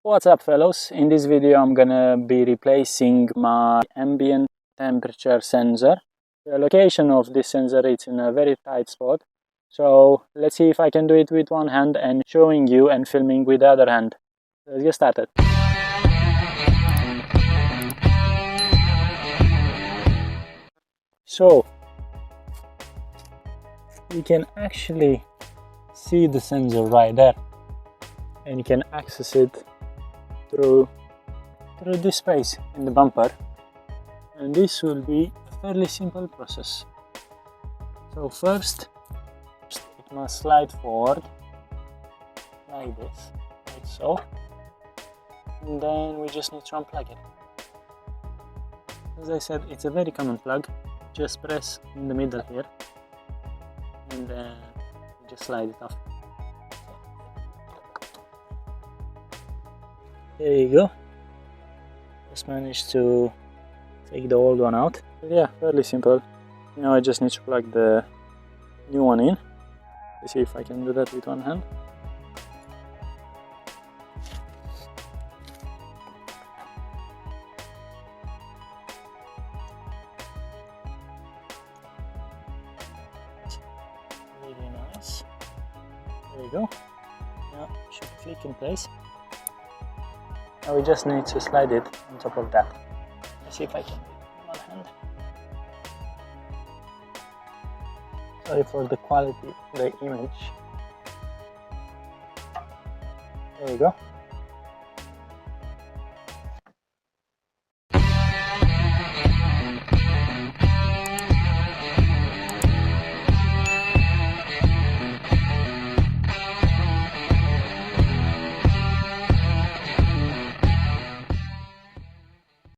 What's up, fellows? In this video I'm gonna be replacing my ambient temperature sensor. The location of this sensor is in a very tight spot, so let's see if I can do it with one hand and showing you and filming with the other hand. Let's get started. So you can actually see the sensor right there, and you can access it through this space in the bumper, and this will be a fairly simple process. So first it must slide forward like this, like so, and then we just need to unplug it. As I said, it's a very common plug. Just press in the middle here and then just slide it off. There you go. Just managed to take the old one out. But yeah, fairly simple. Now I just need to plug the new one in. Let's see if I can do that with one hand. Really nice. There you go. Now it should click in place. Now we just need to slide it on top of that. Let's see if I can do it with one hand. Sorry for the quality of the image. There you go.